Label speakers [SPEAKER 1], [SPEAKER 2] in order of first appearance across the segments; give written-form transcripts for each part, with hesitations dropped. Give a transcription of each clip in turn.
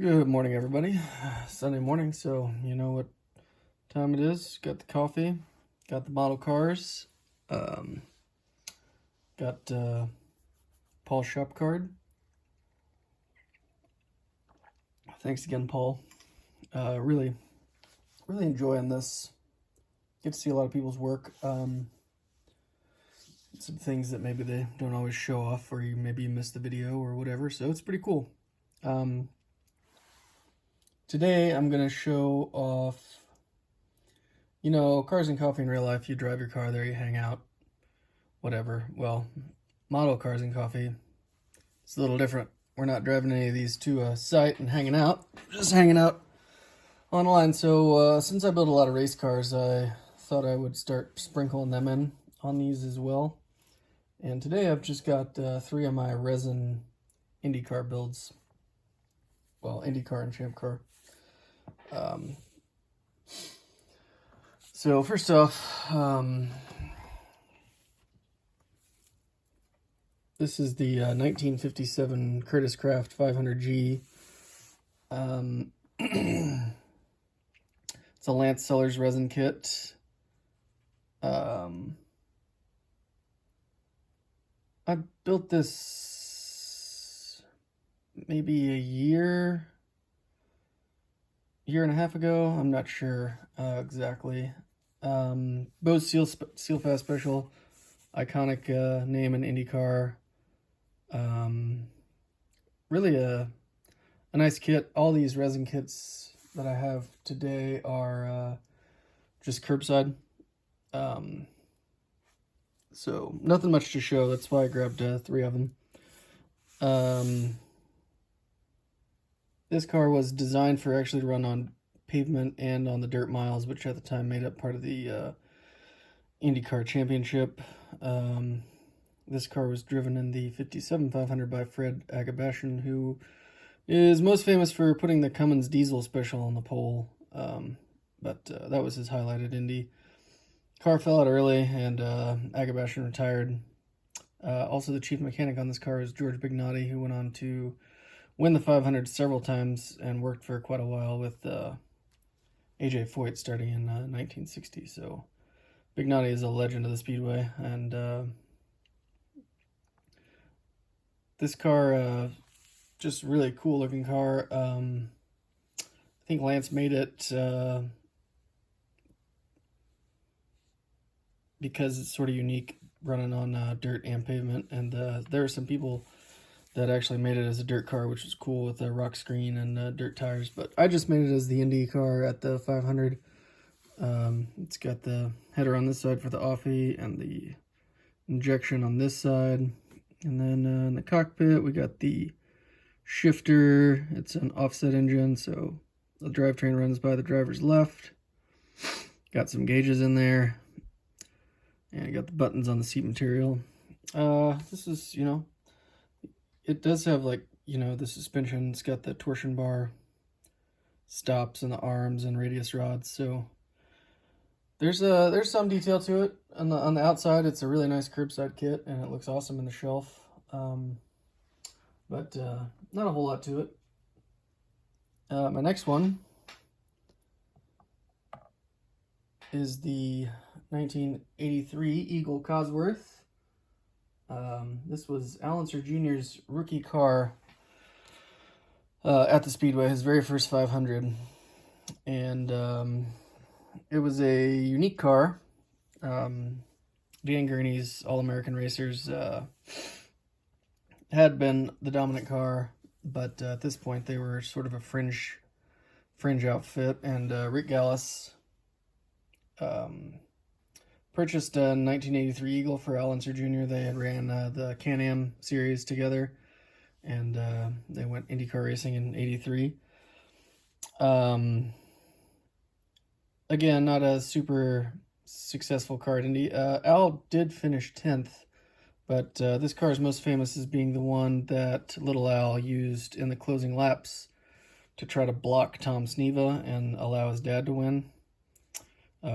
[SPEAKER 1] Good morning, everybody. Sunday morning, so you know what time it is. Got the coffee, got the model cars, um, got Paul's shop card. Thanks again, Paul. Really enjoying this. Get to see a lot of people's work. Some things that maybe they don't always show off, or maybe you missed the video or whatever. So it's pretty cool. Today I'm gonna show off. You know, cars and coffee in real life, you drive your car there, you hang out, whatever. Well, model cars and coffee, it's a little different. We're not driving any of these to a site and hanging out, just hanging out online. So since I build a lot of race cars, I thought I would start sprinkling them in on these as well. And today I've just got 3 of my resin Indy car builds. Well, Indy car and Champ car. So first off, this is the 1957 Curtis Craft 500G. It's a Lance Sellers resin kit. I built this maybe a year and a half ago. I'm not sure exactly. Bose Seal Fast Special, iconic name in IndyCar. Really a nice kit. All these resin kits that I have today are just curbside. So nothing much to show. That's why I grabbed 3 of them. This car was designed for actually to run on pavement and on the dirt miles, which at the time made up part of the IndyCar Championship. This car was driven in the 57 500 by Fred Agabashian, who is most famous for putting the Cummins diesel special on the pole. But that was his highlight at Indy. Car fell out early, and Agabashian retired. Also, the chief mechanic on this car is George Bignotti, who went on to win the 500 several times and worked for quite a while with A.J. Foyt starting in 1960. So Bignotti is a legend of the Speedway, and this car, just really cool looking car. I think Lance made it because it's sort of unique running on dirt and pavement, and there are some people that actually made it as a dirt car, which was cool with a rock screen and dirt tires, but I just made it as the Indy car at the 500. It's got the header on this side for the offie and the injection on this side, and then in the cockpit we got the shifter. It's an offset engine, so the drivetrain runs by the driver's left. Got some gauges in there, and I got the buttons on the seat material. This is, you know, it does have, like, you know, the suspension. It's got the torsion bar stops and the arms and radius rods. So there's some detail to it. On the outside, it's a really nice curbside kit, and it looks awesome in the shelf. But not a whole lot to it. My next one is the 1983 Eagle Cosworth. This was Al Unser Jr.'s rookie car at the Speedway, his very first 500. And it was a unique car. Dan Gurney's All-American Racers had been the dominant car, but at this point they were sort of a fringe outfit. And Rick Gallis purchased a 1983 Eagle for Al Unser Jr. They had ran the Can-Am series together, and they went IndyCar racing in '83. Again, not a super successful car at Indy. Al did finish 10th, but this car is most famous as being the one that little Al used in the closing laps to try to block Tom Sneva and allow his dad to win.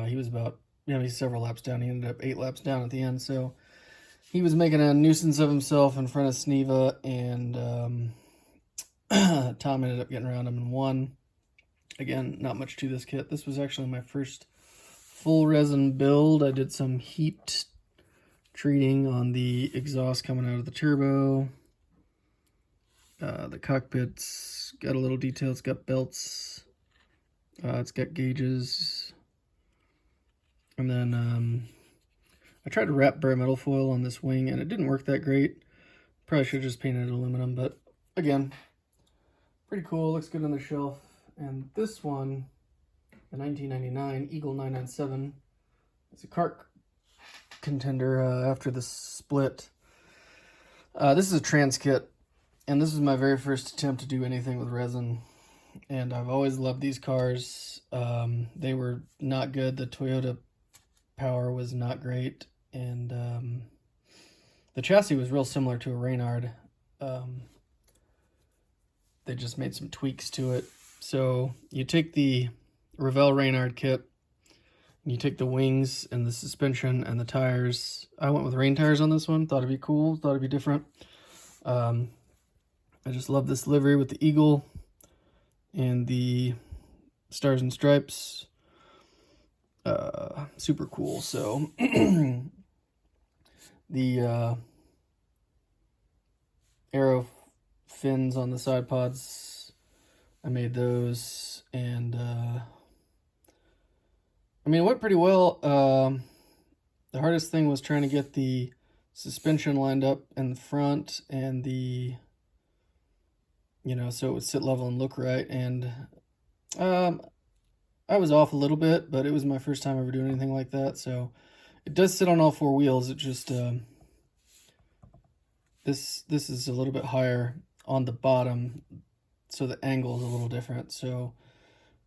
[SPEAKER 1] He was about, he's several laps down. He ended up 8 laps down at the end, so he was making a nuisance of himself in front of Sneva, and Tom ended up getting around them and won. Again, not much to this kit. This was actually my first full resin build. I did some heat treating on the exhaust coming out of the turbo. The cockpit's got a little detail. It's got belts. It's got gauges. And then I tried to wrap bare metal foil on this wing, and it didn't work that great. Probably should have just painted it aluminum, but again, pretty cool. Looks good on the shelf. And this one, the 1999 Eagle 997, is a kart contender after the split. This is a trans kit, and this was my very first attempt to do anything with resin. And I've always loved these cars. They were not good. The Toyota power was not great, and the chassis was real similar to a Reynard. They just made some tweaks to it. So you take the Revell Reynard kit, and you take the wings and the suspension and the tires. I went with rain tires on this one. Thought it'd be cool. Thought it'd be different. I just love this livery with the eagle and the stars and stripes. Super cool. So the arrow fins on the side pods, I made those, and I mean, it went pretty well. The hardest thing was trying to get the suspension lined up in the front and the, so it would sit level and look right. And I was off a little bit, but it was my first time ever doing anything like that. So it does sit on all four wheels. It just, this is a little bit higher on the bottom, so the angle is a little different. So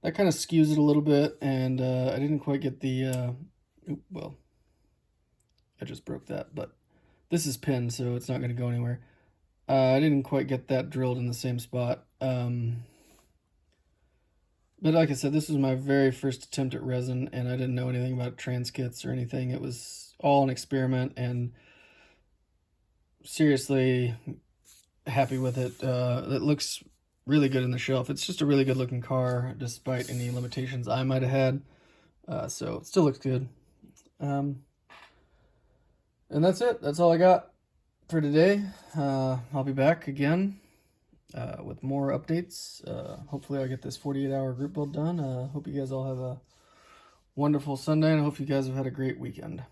[SPEAKER 1] that kind of skews it a little bit, and I didn't quite get the, well, I just broke that, but this is pinned, so it's not going to go anywhere. I didn't quite get that drilled in the same spot. But like I said, this was my very first attempt at resin, and I didn't know anything about trans kits or anything. It was all an experiment, and seriously happy with it. It looks really good in the shelf. It's just a really good looking car, despite any limitations I might have had. So it still looks good. And that's it. That's all I got for today. I'll be back again with more updates. Hopefully I'll get this 48-hour group build done. Hope you guys all have a wonderful Sunday, and I hope you guys have had a great weekend.